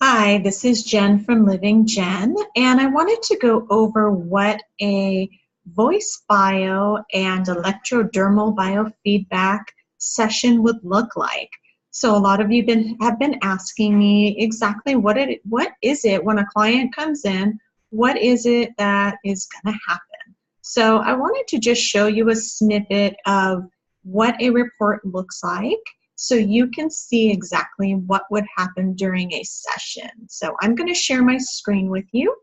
Hi, this is Jen from LivingJen, and I wanted to go over what a VoiceBio and Electro-Dermal Biofeedback session would look like. So a lot of you have been asking me exactly what is it when a client comes in, what is it that is going to happen? So I wanted to just show you a snippet of what a report looks like, so you can see exactly what would happen during a session. So I'm going to share my screen with you.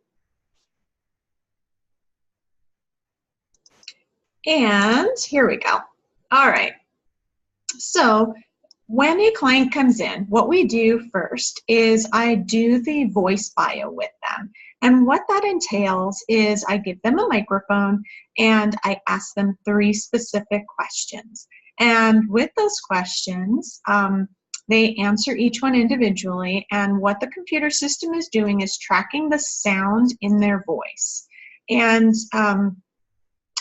And here we go. All right. So when a client comes in, what we do first is I do the voice bio with them. And what that entails is I give them a microphone and I ask them 3 specific questions. And with those questions, they answer each one individually, and what the computer system is doing is tracking the sound in their voice. And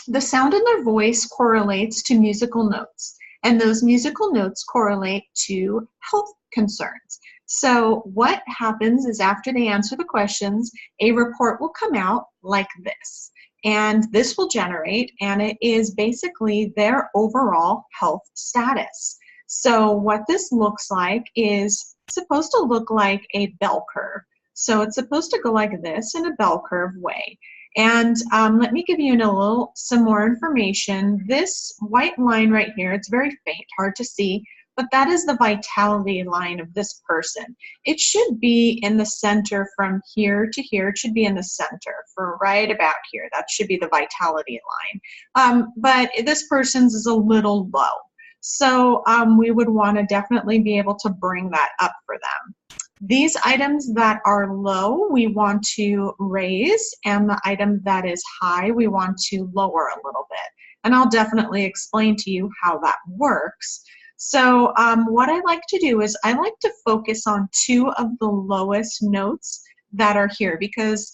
the sound in their voice correlates to musical notes, and those musical notes correlate to health concerns. So what happens is after they answer the questions, a report will come out like this. And this will generate, and it is basically their overall health status. So what this looks like is supposed to look like a bell curve. So it's supposed to go like this in a bell curve way. And let me give you some more information. This white line right here, it's very faint, hard to see, but that is the vitality line of this person. It should be in the center from here to here. It should be in the center for right about here. That should be the vitality line. But this person's is a little low. So we would want to definitely be able to bring that up for them. These items that are low, we want to raise, and the item that is high, we want to lower a little bit. And I'll definitely explain to you how that works. So what I like to do is I like to focus on 2 of the lowest notes that are here, because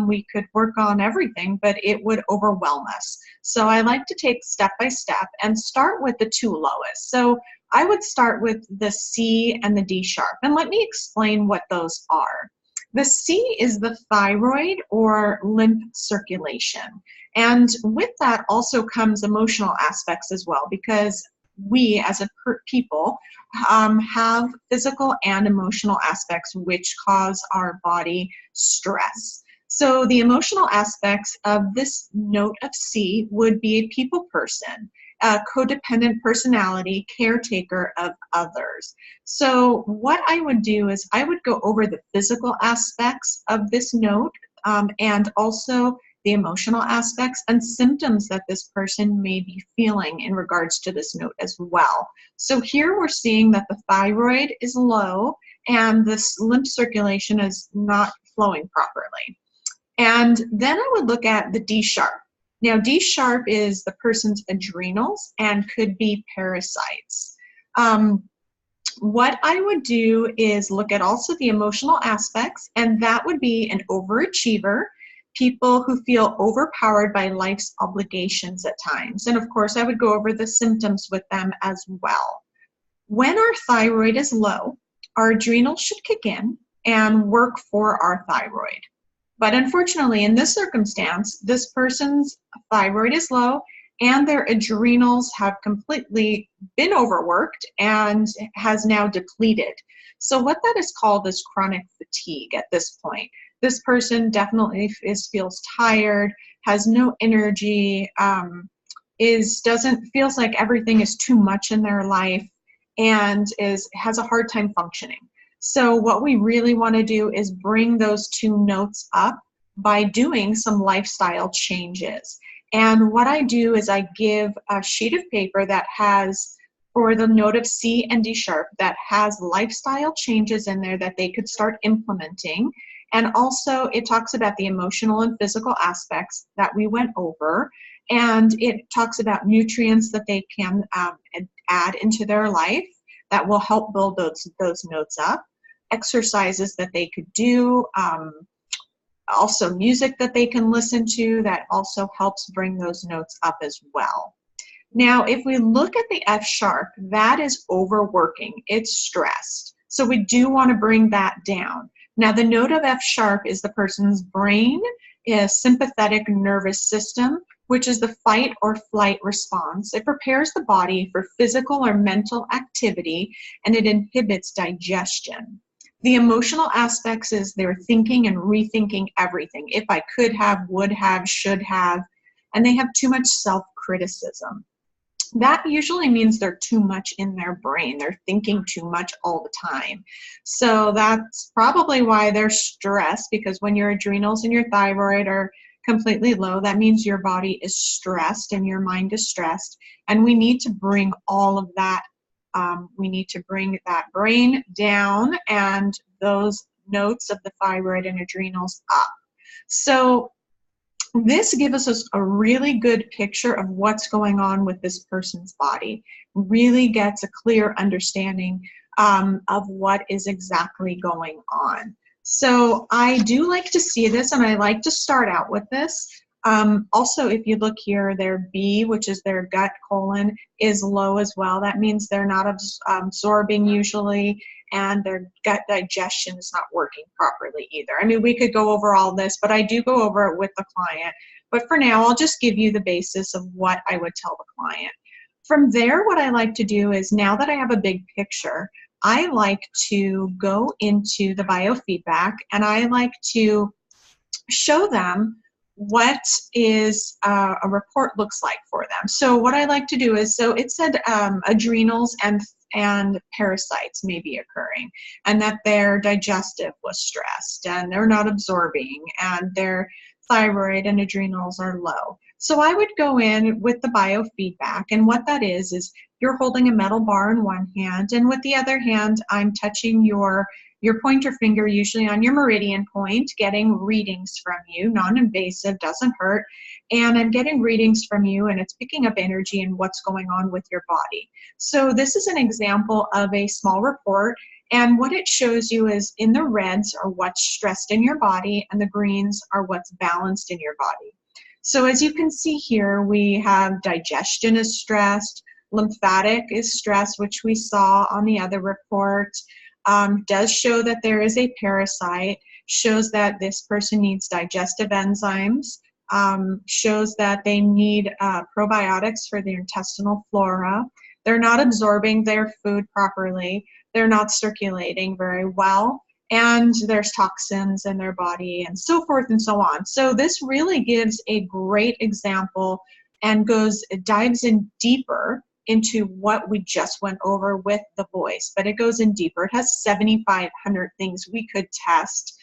we could work on everything, but it would overwhelm us. So I like to take step by step and start with the 2 lowest. So I would start with the C and the D sharp, and let me explain what those are. The C is the thyroid or lymph circulation, and with that also comes emotional aspects as well, because we as a people have physical and emotional aspects which cause our body stress. So the emotional aspects of this note of C would be a people person, a codependent personality, caretaker of others. So what I would do is I would go over the physical aspects of this note and also the emotional aspects and symptoms that this person may be feeling in regards to this note as well. So here we're seeing that the thyroid is low and this lymph circulation is not flowing properly. And then I would look at the D sharp. Now, D sharp is the person's adrenals and could be parasites. What I would do is look at also the emotional aspects, and that would be an overachiever, people who feel overpowered by life's obligations at times. And of course, I would go over the symptoms with them as well. When our thyroid is low, our adrenals should kick in and work for our thyroid. But unfortunately, in this circumstance, this person's thyroid is low and their adrenals have completely been overworked and has now depleted. So what that is called is chronic fatigue at this point. This person definitely feels tired, has no energy, feels like everything is too much in their life, and has a hard time functioning. So what we really want to do is bring those 2 notes up by doing some lifestyle changes. And what I do is I give a sheet of paper that has, for the note of C and D sharp, that has lifestyle changes in there that they could start implementing. And also it talks about the emotional and physical aspects that we went over. And it talks about nutrients that they can add into their life that will help build those notes up. Exercises that they could do, also music that they can listen to that also helps bring those notes up as well. Now, if we look at the F sharp, that is overworking, it's stressed. So we do want to bring that down. Now, the note of F sharp is the person's brain, is sympathetic nervous system, which is the fight or flight response. It prepares the body for physical or mental activity, and it inhibits digestion. The emotional aspects is they're thinking and rethinking everything. If I could have, would have, should have, and they have too much self-criticism. That usually means they're too much in their brain. They're thinking too much all the time. So that's probably why they're stressed, because when your adrenals and your thyroid are completely low, that means your body is stressed and your mind is stressed. And we need to bring all of that, we need to bring that brain down and those notes of the thyroid and adrenals up. So this gives us a really good picture of what's going on with this person's body, really gets a clear understanding of what is exactly going on. So I do like to see this, and I like to start out with this. Also, if you look here, their B, which is their gut colon, is low as well. That means they're not absorbing usually, and their gut digestion is not working properly either. I mean, we could go over all this, but I do go over it with the client. But for now, I'll just give you the basis of what I would tell the client. From there, what I like to do is, now that I have a big picture, I like to go into the biofeedback, and I like to show them what is a report looks like for them. So what I like to do is, so it said adrenals and parasites may be occurring, and that their digestive was stressed and they're not absorbing, and their thyroid and adrenals are low. So I would go in with the biofeedback, and what that is you're holding a metal bar in one hand, and with the other hand I'm touching your pointer finger, usually on your meridian point, getting readings from you, non-invasive, doesn't hurt, and I'm getting readings from you, and it's picking up energy and what's going on with your body. So this is an example of a small report, and what it shows you is in the reds are what's stressed in your body, and the greens are what's balanced in your body. So as you can see here, we have digestion is stressed, lymphatic is stressed, which we saw on the other report. Does show that there is a parasite, shows that this person needs digestive enzymes, shows that they need probiotics for their intestinal flora. They're not absorbing their food properly. They're not circulating very well, and there's toxins in their body, and so forth and so on. So this really gives a great example and dives in deeper into what we just went over with the voice, but it goes in deeper. It has 7,500 things we could test.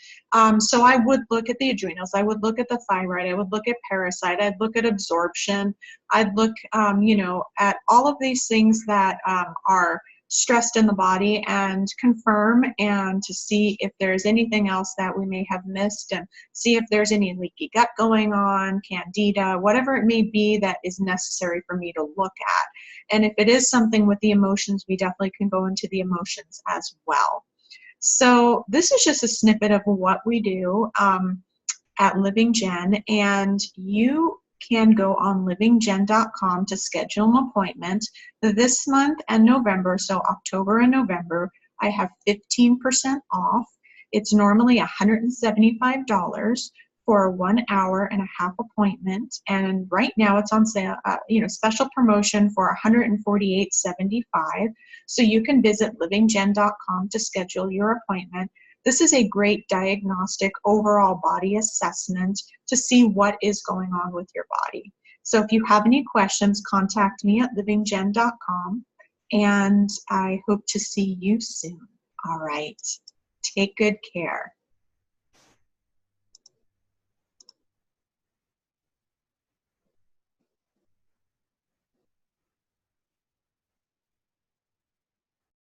So I would look at the adrenals, I would look at the thyroid, I would look at parasite, I'd look at absorption, I'd look, at all of these things that are stressed in the body, and confirm, and to see if there's anything else that we may have missed, and see if there's any leaky gut going on, candida, whatever it may be that is necessary for me to look at. And if it is something with the emotions, we definitely can go into the emotions as well. So this is just a snippet of what we do at LivingJen, and you can go on LivingJen.com to schedule an appointment. This month and November, so October and November, I have 15% off. It's normally $175 for a 1 hour and a half appointment, and right now it's on sale, special promotion for $148.75. So you can visit LivingJen.com to schedule your appointment. This is a great diagnostic overall body assessment to see what is going on with your body. So if you have any questions, contact me at LivingJen.com, and I hope to see you soon. All right, take good care.